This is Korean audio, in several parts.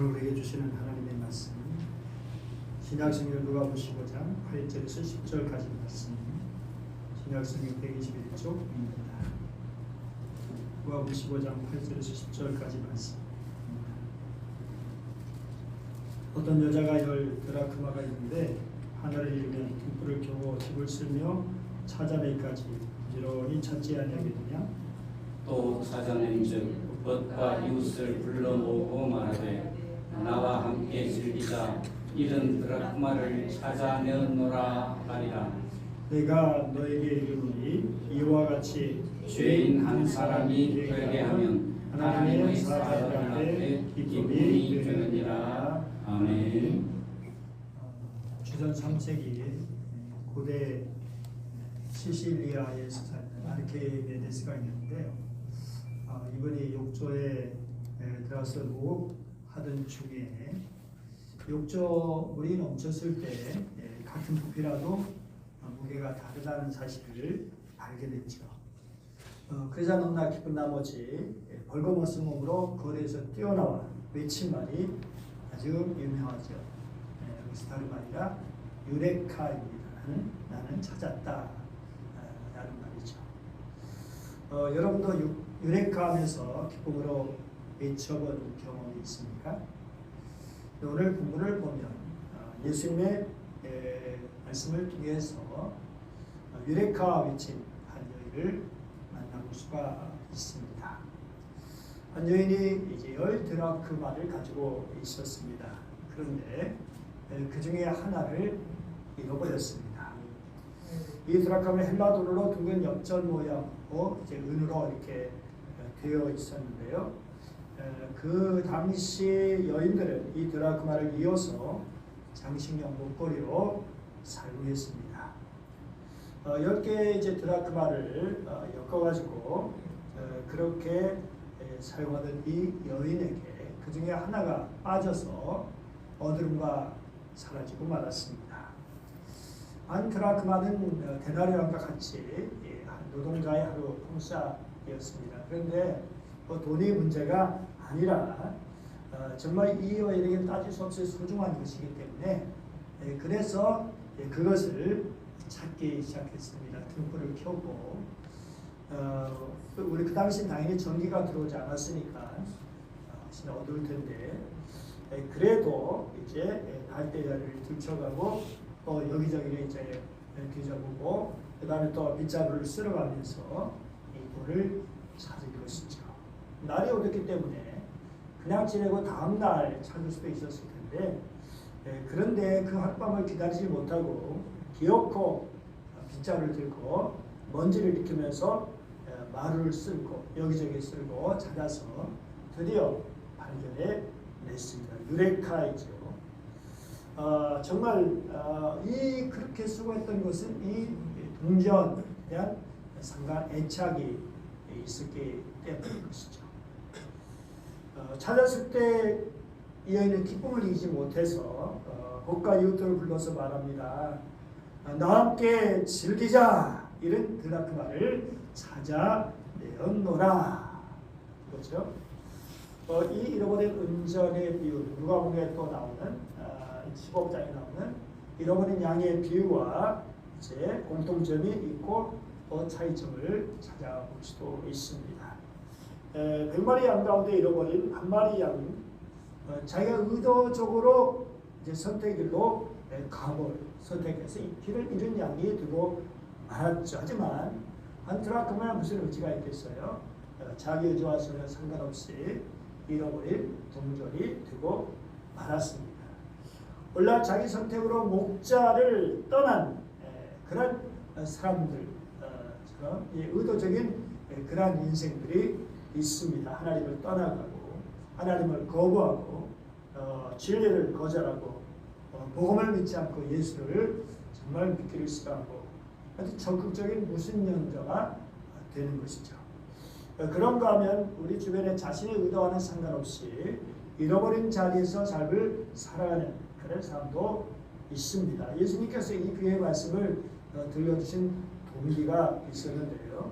오늘 우리에게 주시는 하나님의 말씀, 신약성경 누가복음 15장 8절에서 10절까지 말씀, 신약성경 121쪽입니다. 누가복음 15장 8절에서 10절까지 말씀. 어떤 여자가 10 드라크마가 있는데 하나를 잃으면 등불을 켜고 집을 쓸며 찾아내기까지 부지런히 찾지 아니하겠느냐? 또 찾아낸즉 벗과 이웃을 불러 모으고 말하되 나와 함께 즐기자 이른 드라크마를 찾아내었노라 하리라. 내가 너에게 이르노니 이와 같이 죄인 한 사람이 회개하면 하나님의 사자들 앞에 기쁨이 되느니라. 아멘. 주전 3세기 고대 시실리아에서 사는 아르케메데스가 있는데요. 이분이 욕조에 들어서 목욕하던 중에 욕조물이 넘쳤을 때 같은 부피라도 무게가 다르다는 사실을 알게 됐죠. 그러자 너무나 기쁜 나머지 벌거벗은 몸으로 거리에서 뛰어나와 외친 말이 아주 유명하죠. 여기서 다른 말이라 유레카입니다. 나는 찾았다 라는 말이죠. 여러분도 유레카하면서 기쁨으로 외쳐본 경험이 있습니까? 오늘 본문을 보면 예수님의 말씀을 통해서 유레카 외친 한 여인을 만나볼 수가 있습니다. 한 여인이 이제 10 드라크마를 가지고 있었습니다. 그런데 그 중에 하나를 잃어버렸습니다. 이 드라크마는 헬라도로 둥근 엽전 모양으로 이제 은으로 이렇게 되어 있었는데요. 그 당시 여인들은 이 드라크마를 이어서 장식용 목걸이로 사용했습니다. 10개의 이제 드라크마를 엮어가지고 그렇게 사용하던 이 여인에게 그 중에 하나가 빠져서 어디론가 사라지고 말았습니다. 한 드라크마는 데나리온과 같이 노동자의 하루 봉사였습니다. 그런데 돈이 문제가 아니라 정말 이 여인에게 따질 수 없이 소중한 것이기 때문에 그래서 그것을 찾기 시작했습니다. 등불을 켜고 우리 그 당시 당연히 전기가 들어오지 않았으니까 어두울 텐데 그래도 이제 갈대자리를 들춰가고 또 여기저기를 이제 뒤져보고 그 다음에 또 빗자루를 쓸어가면서 이 돌을 찾은 것이죠. 날이 어둡기 때문에 그냥 지내고 다음날 찾을 수도 있었을 텐데 그런데 그 하룻밤을 기다리지 못하고 기어코 빗자루를 들고 먼지를 일으키면서 마루를 쓸고 여기저기 쓸고 찾아서 드디어 발견해 냈습니다. 유레카이죠. 정말 이 그렇게 수고했던 것은 이 동전에 대한 상당한 애착이 있었기 때문인 것이죠. 찾았을 때 이 여인은 기쁨을 이기지 못해서 복과 이웃들을 불러서 말합니다. 나와 함께 즐기자. 이런 드라크마를 찾아내었노라. 그렇죠? 이 잃어버린 은전의 비유, 누가복음에 또 나오는 15장에 나오는 잃어버린 양의 비유와 이제 공통점이 있고 또 차이점을 찾아볼 수도 있습니다. 100마리 양 가운데 잃어버린 한 마리 양, 자기가 의도적으로 이제 선택일로 감을 선택해서 이 길을 잃은 양이 두고 말았죠. 하지만 한 드라크마에 무슨 의지가 있겠어요? 자기 의지와 전혀 상관없이 잃어버린 동전이 되고 말았습니다. 원래 자기 선택으로 목자를 떠난 그런 사람들처럼 의도적인 그러한 인생들이 있습니다. 하나님을 떠나가고 하나님을 거부하고 진리를 거절하고 복음을 믿지 않고 예수를 정말 믿기를 싫어하고 아주 적극적인 무신론자가 되는 것이죠. 그런가 하면 우리 주변에 자신의 의도와는 상관없이 잃어버린 자리에서 삶을 살아가는 그런 사람도 있습니다. 예수님께서 이 비유의 말씀을 들려주신 동기가 있었는데요.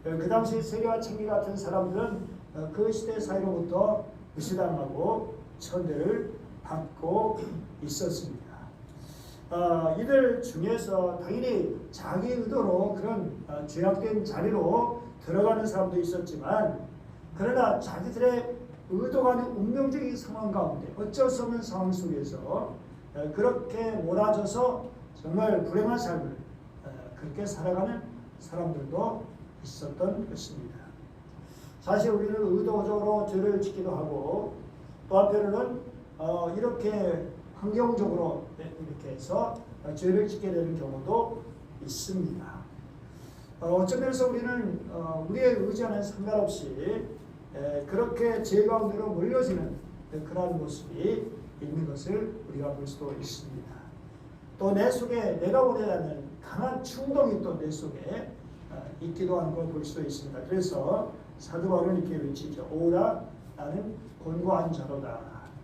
그 당시 세리와 청기 같은 사람들은 그 시대 사이로부터 무시당하고 천대를 받고 있었습니다. 이들 중에서 당연히 자기 의도로 그런 죄악된 자리로 들어가는 사람도 있었지만, 그러나 자기들의 의도가 아닌 운명적인 상황 가운데 어쩔 수 없는 상황 속에서 그렇게 몰아져서 정말 불행한 삶을 그렇게 살아가는 사람들도 있었던 것입니다. 사실 우리는 의도적으로 죄를 짓기도 하고, 또 한편으로는 이렇게 환경적으로 이렇게 해서 죄를 짓게 되는 경우도 있습니다. 어떤 면에서 우리는 우리의 의지와는 상관없이 그렇게 죄 가운데로 몰려지는 그러한 모습이 있는 것을 우리가 볼 수도 있습니다. 또 내 속에 내가 원하지 않는 강한 충동이 또 내 속에 있기도 하는 걸 볼 수도 있습니다. 그래서 사도 바울은 이렇게 외치죠. 오라 나는 곤고한 자로다.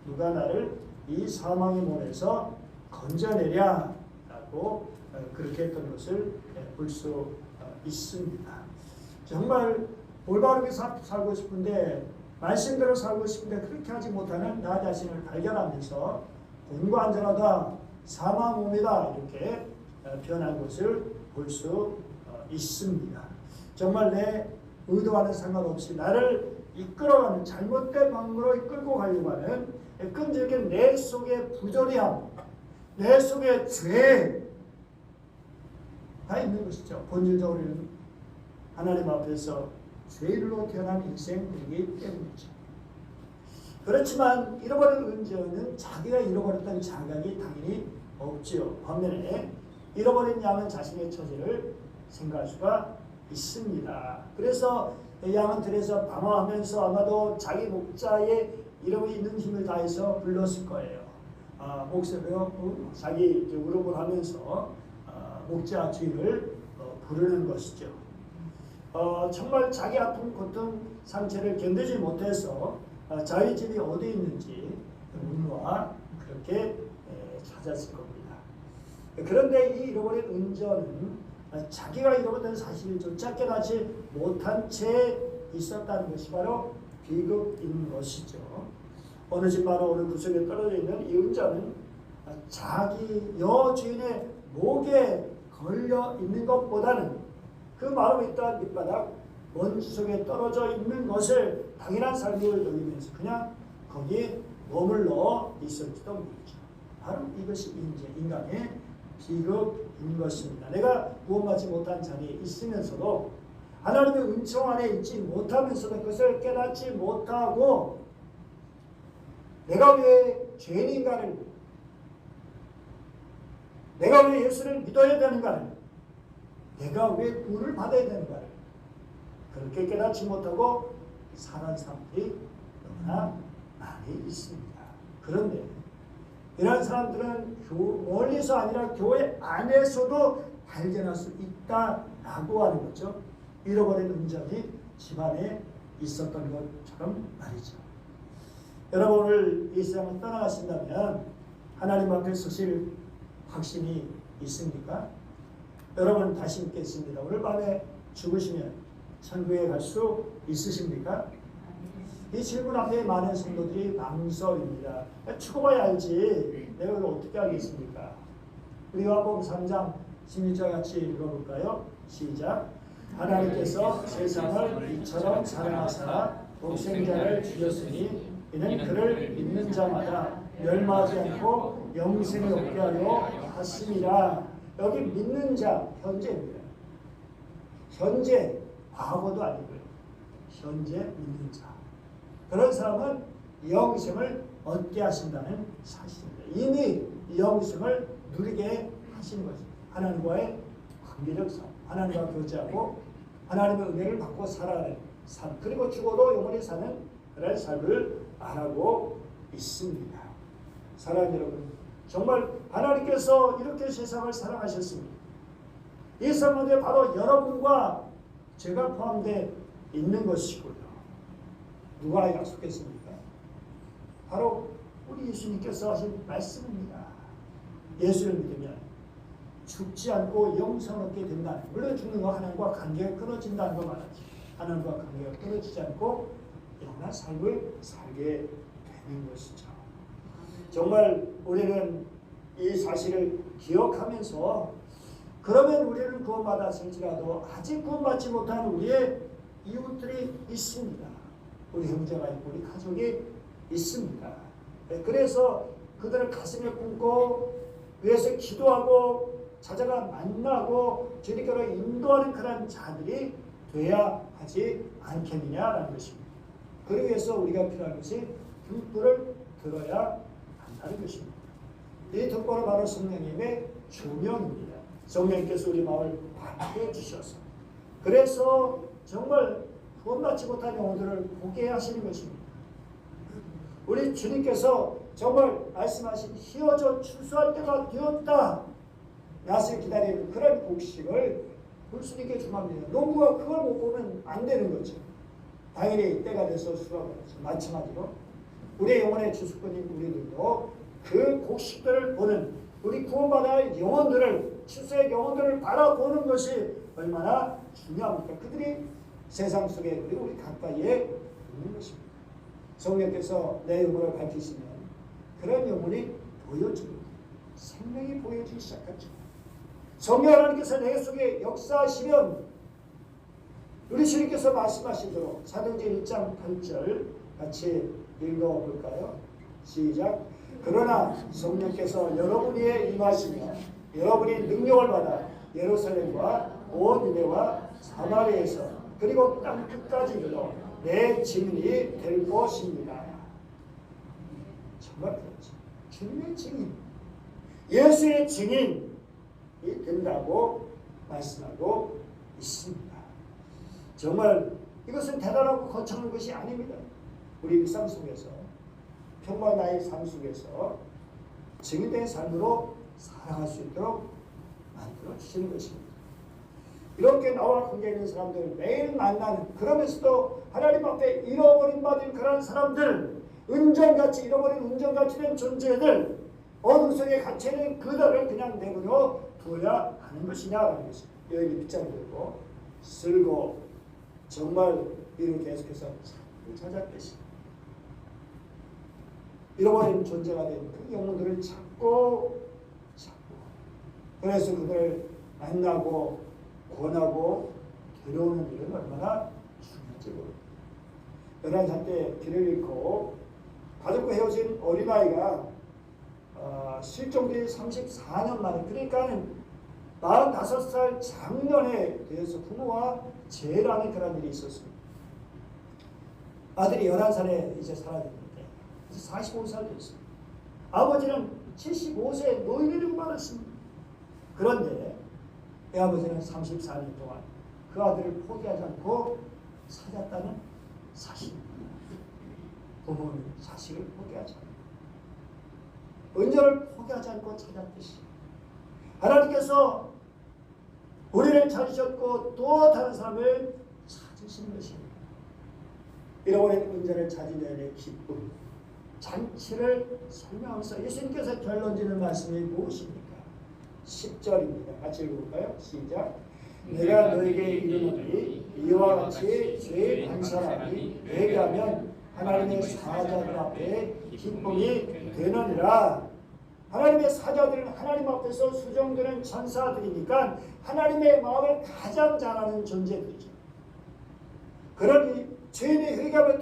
누가 나를 이 사망의 몸에서 건져내랴 라고 그렇게 했던 것을 볼 수 있습니다. 정말 올바르게 살고 싶은데, 말씀대로 살고 싶은데 그렇게 하지 못하는 나 자신을 발견하면서 곤고한 자로다, 사망 몸이다 이렇게 표현한 것을 볼 수 있습니다. 정말 내 의도와는 상관없이 나를 이끌어가는, 잘못된 방향으로 이끌고 가려고 하는 끈질긴 내 속의 부조리함, 내 속의 죄가 있는 것이죠. 본질적으로는 하나님 앞에서 죄인으로 태어난 인생이기 때문이죠. 그렇지만 잃어버린 은전은 자기가 잃어버렸던 자각이 당연히 없지요. 반면에 잃어버린 양은 자신의 처지를 생각할 수가 있습니다. 그래서 양은 들에서 방황하면서 아마도 자기 목자의 이름이 있는 힘을 다해서 불렀을 거예요. 목사로 자기 우르고 하면서 목자 주인을 부르는 것이죠. 정말 자기 아픈 고통 상처를 견디지 못해서 자기 집이 어디 있는지 문과 그렇게 찾았을 겁니다. 그런데 이 잃어버린 은전은 자기가 잃어버린 사실조차 깨닫지 못한 채 있었다는 것이 바로 비극인 것이죠. 어느 집 바로 어느 구석에 떨어져 있는 이 은전은 자기 여주인의 목에 걸려 있는 것보다는 그 마음에 있던 밑바닥 원수 속에 떨어져 있는 것을 당연한 삶을 여기면서 그냥 거기에 머물러 있을지도 모르죠. 바로 이것이 이제 인간의 비극인 것입니다. 내가 구원받지 못한 자리에 있으면서도, 하나님의 은총 안에 있지 못하면서도 그것을 깨닫지 못하고, 내가 왜 죄인인가를, 내가 왜 예수를 믿어야 되는가를, 내가 왜 구원을 받아야 되는가를 그렇게 깨닫지 못하고 사는 사람들이 너무나 많이 있습니다. 그런데 이런 사람들은 멀리서 아니라 교회 안에서도 발견할 수 있다라고 하는 거죠. 잃어버린 은전이 집안에 있었던 것처럼 말이죠. 여러분 오늘 이 세상을 떠나가신다면 하나님 앞에 서실 확신이 있습니까? 여러분 다시 묻겠습니다. 오늘 밤에 죽으시면 천국에 갈 수 있으십니까? 이 질문 앞에 많은 성도들이 망설입니다. 죽어봐야 알지 내가 이걸 어떻게 하겠습니까? 우리 요한복음 3장 16절 같이 읽어볼까요? 시작. 하나님께서 세상을 이처럼 사랑하사 독생자를 주셨으니 이는 그를 믿는 자마다 멸망하지 않고 영생을 얻게 하려 하심이라. 여기 믿는 자 현재입니다. 현재, 과거도 아니고요. 현재 믿는 자. 그런 사람은 영생을 얻게 하신다는 사실입니다. 이미 영생을 누리게 하시는 것입니다. 하나님과의 관계적 삶, 하나님과 교제하고 하나님의 은혜를 받고 살아가는 삶, 그리고 죽어도 영원히 사는 그런 삶을 말하고 있습니다. 사랑하는 여러분, 정말 하나님께서 이렇게 세상을 사랑하셨습니다. 이 사람들이 바로 여러분과 제가 포함되어 있는 것이고요. 누가 약속했습니까? 바로 우리 예수님께서 하신 말씀입니다. 예수를 믿으면 죽지 않고 영생을 얻게 된다는, 물론 죽는 거 하나님과 관계가 끊어진다는 거 말하지. 하나님과 관계가 끊어지지 않고 영원한 삶을 살게 되는 것이죠. 정말 우리는 이 사실을 기억하면서 그러면 우리는 구원받았을지라도 아직 구원받지 못한 우리의 이웃들이 있습니다. 우리 형제가 있고 우리 가족이 있습니다. 그래서 그들을 가슴에 품고 위해서 기도하고 찾아가 만나고 주님께로 인도하는 그런 자들이 돼야 하지 않겠느냐라는 것입니다. 그러기 위해서 우리가 필요한 것이 등불을 들어야 한다는 것입니다. 이 등불은 바로 성령님의 조명입니다. 성령님께서 우리 마음을 밝게 주셔서 그래서 정말 구원받지 못한 영혼들을 보게 하시는 것입니다. 우리 주님께서 정말 말씀하신 희어져 추수할 때가 되었다. 낫을 기다리는 그런 곡식을 볼 수 있게 주합니다. 농부가 그걸 못 보면 안 되는 거죠. 당연히 때가 돼서 수확을 하죠. 마찬가지로 우리의 영혼의 주수꾼인 우리들도 그 곡식들을 보는 우리 구원받아야 할 영혼들을 추수의 영혼들을 바라보는 것이 얼마나 중요합니까? 그들이 세상 속에 그리고 우리 가까이에 있는 것입니다. 성령께서 내 영혼을 밝히시면 그런 영혼이 보여집니다. 생명이 보여지기 시작하죠. 성령 하나님께서 내 속에 역사하시면 우리 주님께서 말씀하시도록 사도행전 1장 8절 같이 읽어볼까요? 시작. 그러나 성령께서 여러분 위에 임하시면 여러분이 능력을 받아 예루살렘과 온 유대와 사마리아에서 그리고 땅 끝까지 이르러 내 증인이 될 것입니다. 정말 그렇죠. 주님의 증인, 예수의 증인이 된다고 말씀하고 있습니다. 정말 이것은 대단하고 거창한 것이 아닙니다. 우리 일상 속에서 평범한 삶 속에서 증인된 삶으로 살아갈 수 있도록 만들어 주시는 것입니다. 이렇게 나와 관계 있는 사람들 매일 만나는 그러면서도 하나님 앞에 잃어버린 받은 그런 사람들 은전같이 잃어버린 은전같이 된 존재들 어둠 속에 갇혀있는 그들을 그냥 내버려 둬야 하는 것이냐라는 것입니다. 여기 빗장들고 쓸고 정말 이를 계속해서 찾아내시 잃어버린 존재가 된 그 영혼들을 찾고 그래서 그들을 만나고 권하고 데려오는 일은 얼마나 중요한지 모릅니다. 11살 때 길을 잃고 가족과 헤어진 어린아이가 실종된 34년 만에 그러니까는 45살 작년에 대해서 부모와 재회라는 그런 일이 있었습니다. 아들이 11살에 이제 사라졌는데 이제 45살 됐습니다. 아버지는 75세 노인을 받았습니다. 그런데 이 아버지는 34년 동안 그 아들을 포기하지 않고 찾았다는 사실입니다. 부모는 자식을 포기하지 않고 은전을 포기하지 않고 찾았듯이 하나님께서 우리를 찾으셨고 또 다른 사람을 찾으시는 것입니다. 잃어버린 은전을 찾은 자의 기쁨, 잔치를 설명하면서 예수님께서 결론짓는 말씀이 무엇입니까? 10절입니다. 같이 읽어볼까요? 시작. 내가 너에게 이르노니 이와 같이 죄 반 사람이 내게 하면 하나님의 사자들 앞에 기쁨이 되느니라. 하나님의 사자들은 하나님 앞에서 수정되는 천사들이니까 하나님의 마음을 가장 잘 아는 존재들이죠. 그러니 죄인의 회개하며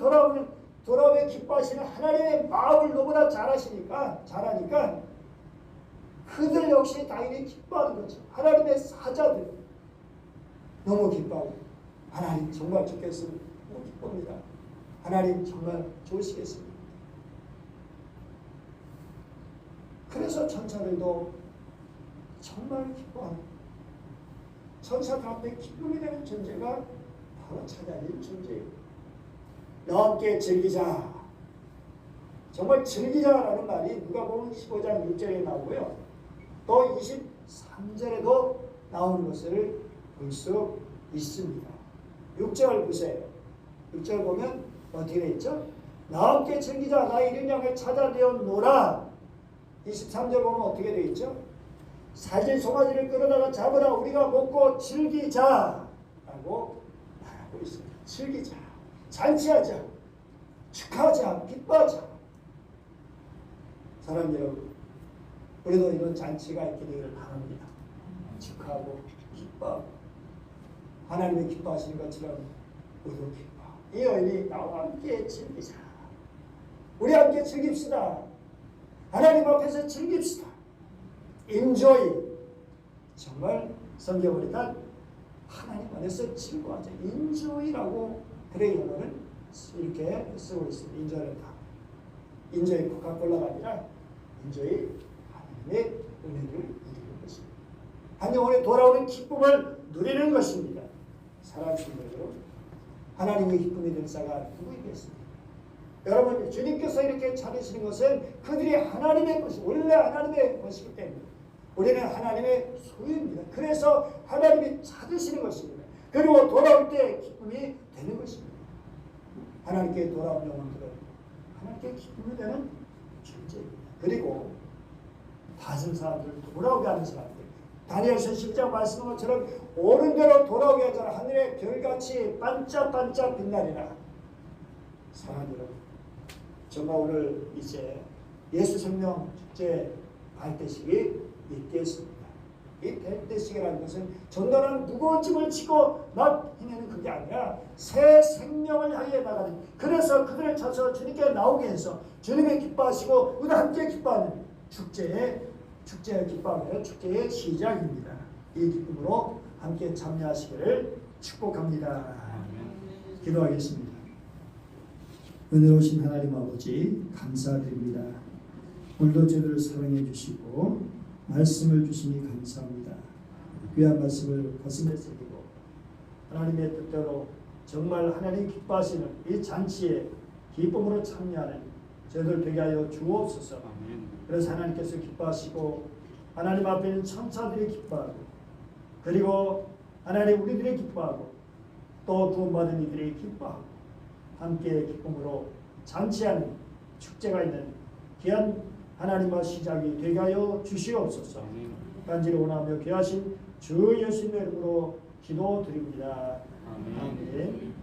돌아오며 기뻐하시는 하나님의 마음을 너무나 잘 아니까 그들 역시 당연히 기뻐하는 거죠. 하나님의 사자들 너무 기뻐하고 하나님 정말 좋겠습니다. 너무 기쁩니다. 하나님 정말 좋으시겠습니다. 그래서 천사들도 정말 기뻐합니다. 천사들 앞에 기쁨이 되는 존재가 바로 찾아낸 존재예요. 너와 함께 즐기자. 정말 즐기자라는 말이 누가복음 15장 6절에 나오고요. 또 23절에도 나오는 것을 볼 수 있습니다. 6절 보세요. 6절 보면 어떻게 되어 있죠? 나와 함께 즐기자. 나 이른 양을 찾아내었노라. 23절 보면 어떻게 되어 있죠? 살진 송아지를 끌어다가 잡으라. 우리가 먹고 즐기자 라고 말하고 있습니다. 즐기자. 잔치하자. 축하하자. 기뻐하자. 사랑하는 여러분, 우리도 이런 잔치가 있게 되기를 바랍니다. 축하하고 기뻐하고 하나님의 기뻐하시는 것처럼 우리도 기뻐. 이 여인이 나와 함께 즐기자. 우리 함께 즐깁시다. 하나님 앞에서 즐깁시다. 인조이. 정말 성경을 보니까 하나님 안에서 즐거워하자. 인조이라고 그의 영어를 이렇게 쓰고 있습니다. 인조이를 다. 인조이 코카콜라가 아니라 인조이 하나님의 은혜를 누리는 것입니다. 한 영혼에 돌아오는 기쁨을 누리는 것입니다. 사랑하는 여러분, 하나님의 기쁨이 될 자가 누구이겠습니까? 여러분, 주님께서 이렇게 차리시는 것은 그들이 하나님의 것이 원래 하나님의 것이기 때문에 우리는 하나님의 소유입니다. 그래서 하나님이 찾으시는 것입니다. 그리고 돌아올 때 기쁨이 되는 것입니다. 하나님께 돌아온 영혼들은 하나님께 기쁨이 되는 존재입니다. 그리고 다른 사람들, 돌아오게 하는 사람들, 다니엘서 10장 말씀한 것처럼 옳은 대로 돌아오게 하자라. 하늘의 별같이 반짝반짝 빛나리라. 사랑하는 여러분, 정말 오늘 이제 예수 생명 축제 발대식이 있겠습니다. 이 발대식이라는 것은 전날은 무거운 짐을 지고 막 힘내는 그게 아니라 새 생명을 향해 나가는, 그래서 그들을 찾아서 주님께 나오게 해서 주님이 기뻐하시고 우리가 함께 기뻐하는 축제의 기뻐하는 축제의 시작입니다. 이 기쁨으로 함께 참여하시기를 축복합니다. 기도하겠습니다. 은혜로우신 하나님 아버지, 감사드립니다. 오늘도 저희를 사랑해 주시고 말씀을 주시니 감사합니다. 귀한 말씀을 가슴에 새기고 하나님의 뜻대로 정말 하나님 기뻐하시는 이 잔치에 기쁨으로 참여하는 저희들 되게 하여 주옵소서. 그래서 하나님께서 기뻐하시고 하나님 앞에 있는 천사들이 기뻐하고 그리고 하나님 우리들이 기뻐하고 또 구원받은 이들이 기뻐하고 함께 기쁨으로 잔치하는 축제가 있는 귀한 하나님의 시작이 되게 하여 주시옵소서. 간절히 원하며 귀하신 주 예수님의 이름으로 기도드립니다. 아멘.